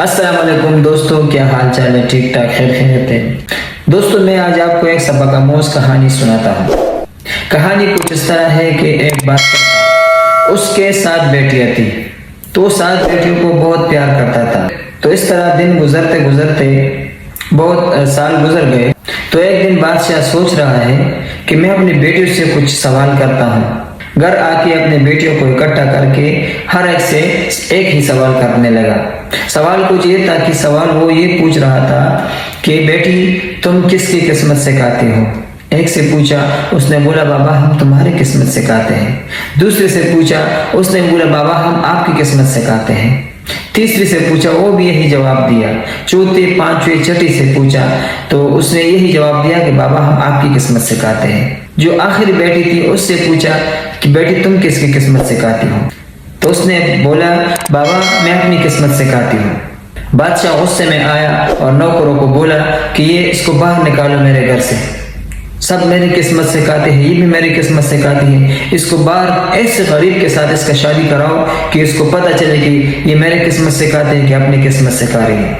السلام علیکم دوستوں، کیا حال چال ہے؟ ٹھیک ٹھاک، خیر خیریت ہے دوستوں۔ میں آج آپ کو ایک سبق آموز کہانی سناتا ہوں۔ کہانی کچھ اس طرح ہے کہ ایک بادشاہ، اس کے 7 بیٹیاں تھی، تو 7 بیٹیوں کو بہت پیار کرتا تھا۔ تو اس طرح دن گزرتے گزرتے بہت سال گزر گئے۔ تو ایک دن بادشاہ سوچ رہا ہے کہ میں اپنی بیٹیوں سے کچھ سوال کرتا ہوں۔ گھر آ کے اپنے بیٹیوں کو اکٹھا کر کے ہر ایک سے ایک ہی سوال کرنے لگا۔ سوال کچھ یہ تھا کہ وہ یہ پوچھ رہا تھا کہ بیٹی تم کس کی قسمت سے کہتے ہو؟ ایک سے پوچھا، اس نے بولا بابا ہم تمہاری قسمت سے کہتے ہیں۔ دوسرے سے پوچھا، اس نے بولا بابا ہم آپ کی قسمت سے کہتے ہیں۔ تیسری سے پوچھا، وہ بھی یہی جواب دیا۔ چوتھے، پانچویں، چھٹی سے پوچھا تو اس نے یہی جواب دیا کہ بابا ہم آپ کی قسمت سے کہتے ہیں۔ جو آخری بیٹی تھی اس سے پوچھا کہ بیٹی تم کس کی قسمت سے کہتی ہو؟ تو اس نے بولا بابا میں اپنی قسمت سے کہتی ہوں۔ بادشاہ غصے میں آیا اور نوکروں کو بولا کہ اس کو باہر نکالو میرے گھر سے، سب میری قسمت سے کہتے ہیں، یہ بھی میری قسمت سے کہتی ہے، اس کو باہر ایسے غریب کے ساتھ اس کا شادی کراؤ کہ اس کو پتہ چلے کہ یہ میری قسمت سے کہتے ہیں کہ اپنی قسمت سے کہہ رہی ہے۔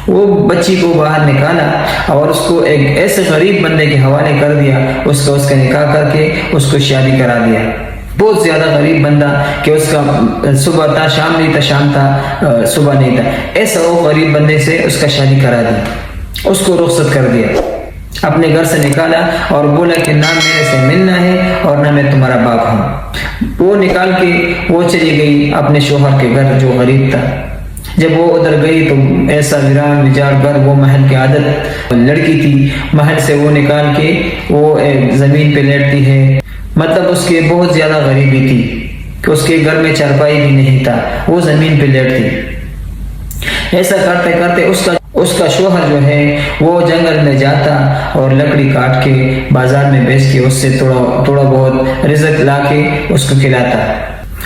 وہ بچی کو باہر نکالا اور اس کو ایک ایسے غریب بندے کے حوالے کر دیا، اس کا نکاح کر کے اس کو شادی کرا دیا۔ بہت زیادہ غریب بندہ کہ اس کا صبح تھا شام نہیں تھا، شام تھا صبح نہیں تھا، ایسا وہ غریب بندے سے اس کا شادی کرا دی، اس کو رخصت کر دیا، اپنے گھر سے نکالا اور بولا کہ نہ میرے سے ملنا ہے اور نہ میں تمہارا باپ ہوں۔ وہ نکال کے وہ چلی گئی اپنے شوہر کے گھر جو غریب تھا۔ جب وہ ادھر گئی تو ایسا ویران وجاڑ گھر، وہ محل کی عادت لڑکی تھی، محل سے وہ نکال کے وہ زمین پہ لیٹتی ہے، مطلب اس کی بہت زیادہ غریبی تھی کہ اس کے گھر میں چارپائی بھی نہیں تھا، وہ زمین پہ لیٹتی۔ ایسا کرتے کرتے اس کا شوہر جو ہے وہ جنگل میں جاتا اور لکڑی کاٹ کے بازار میں بیچ کے اس سے تھوڑا بہت رزق لا کے اس کو کھلاتا۔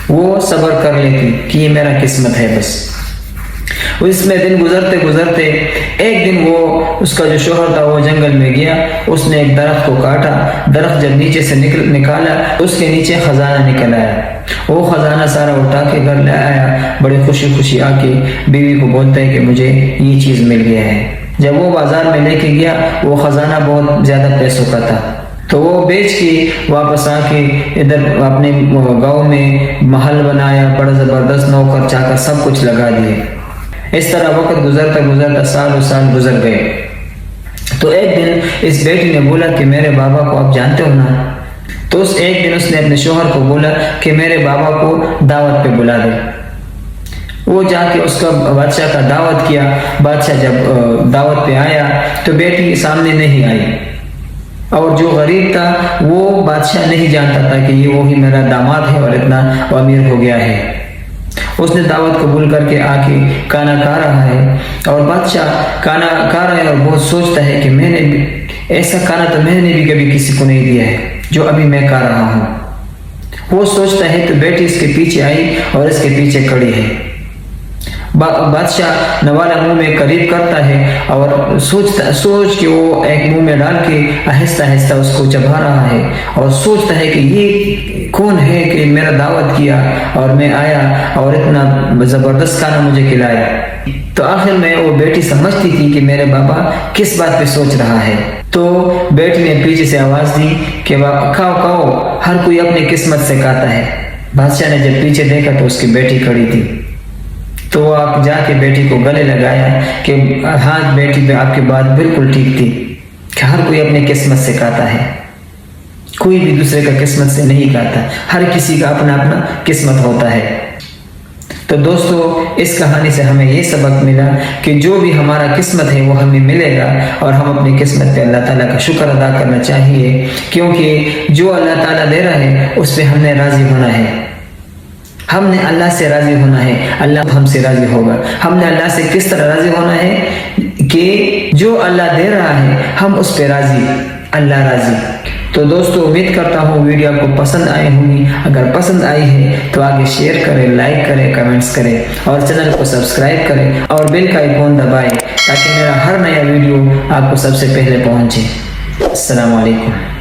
وہ صبر کر لیتی کہ یہ میرا قسمت ہے بس۔ اس میں دن گزرتے گزرتے ایک دن وہ اس کا جو شوہر تھا وہ جنگل میں گیا، اس نے ایک درخت کو کاٹا، درخت جب نیچے سے نکالا اس کے نیچے خزانہ نکل آیا۔ وہ خزانہ سارا اٹھا کے گھر لے آیا، بڑی خوشی خوشی آ کے بیوی کو بولتا ہے کہ مجھے یہ چیز مل گیا ہے۔ جب وہ بازار میں لے کے گیا وہ خزانہ بہت زیادہ پیسوں کا تھا، تو وہ بیچ کے واپس آ کے ادھر اپنے گاؤں میں محل بنایا، بڑا زبردست نوکر چاکر سب کچھ لگا دیے۔ اس طرح وقت گزرتا گزرتا سال و سال گزر گئے۔ تو ایک دن اس بیٹی نے بولا کہ میرے بابا کو آپ جانتے ہو نا؟ تو ایک دن اس نے اپنے شوہر کو بولا کہ میرے بابا کو دعوت پہ بلا دے۔ وہ جا کے اس کا بادشاہ کا دعوت کیا۔ بادشاہ جب دعوت پہ آیا تو بیٹی سامنے نہیں آئی، اور جو غریب تھا وہ بادشاہ نہیں جانتا تھا کہ یہ وہی میرا داماد ہے اور اتنا امیر ہو گیا ہے۔ اس نے دعوت قبول کر کے آ کے کھانا کھا رہا ہے، اور بادشاہ کھانا کھا رہا ہے اور بہت سوچتا ہے کہ میں نے ایسا کھانا تو میں نے بھی کبھی کسی کو نہیں دیا ہے جو ابھی میں کھا رہا ہوں۔ وہ سوچتا ہے تو بیٹی اس کے پیچھے آئی اور اس کے پیچھے کھڑی ہے۔ بادشاہ نوالا منہ میں قریب کرتا ہے اور سوچ کے وہ ایک منہ میں ڈال کے آہستہ آہستہ اس کو چبا رہا ہے، اور سوچتا ہے کہ یہ کون ہے کہ میرا دعوت کیا اور میں آیا اور اتنا زبردست کھانا مجھے کھلایا۔ تو آخر میں وہ بیٹی سمجھتی تھی کہ میرے بابا کس بات پہ سوچ رہا ہے۔ تو بیٹی نے پیچھے سے آواز دی کہ کھاؤ کھاؤ، ہر کوئی اپنی قسمت سے کہتا ہے۔ بادشاہ نے جب پیچھے دیکھا تو اس کی بیٹی کھڑی تھی، تو وہ آپ جا کے بیٹی کو گلے لگایا کہ ہاں بیٹی پہ آپ کی بات بالکل ٹھیک تھی کہ ہر کوئی اپنی قسمت سے کہتا ہے، کوئی بھی دوسرے کا قسمت سے نہیں کہتا، ہر کسی کا اپنا اپنا قسمت ہوتا ہے۔ تو دوستو اس کہانی سے ہمیں یہ سبق ملا کہ جو بھی ہمارا قسمت ہے وہ ہمیں ملے گا، اور ہم اپنی قسمت پہ اللہ تعالیٰ کا شکر ادا کرنا چاہیے، کیونکہ جو اللہ تعالیٰ دے رہا ہے اس پہ ہم نے راضی ہونا ہے۔ ہم نے اللہ سے راضی ہونا ہے، اللہ ہم سے راضی ہوگا۔ ہم نے اللہ سے کس طرح راضی ہونا ہے کہ جو اللہ دے رہا ہے ہم اس پہ راضی، اللہ راضی۔ تو دوستو امید کرتا ہوں ویڈیو آپ کو پسند آئی ہوگی۔ اگر پسند آئی ہے تو آگے شیئر کریں، لائک کریں، کمنٹس کریں، اور چینل کو سبسکرائب کریں اور بیل کا آئیکن دبائیں تاکہ میرا ہر نیا ویڈیو آپ کو سب سے پہلے پہنچے۔ السلام علیکم۔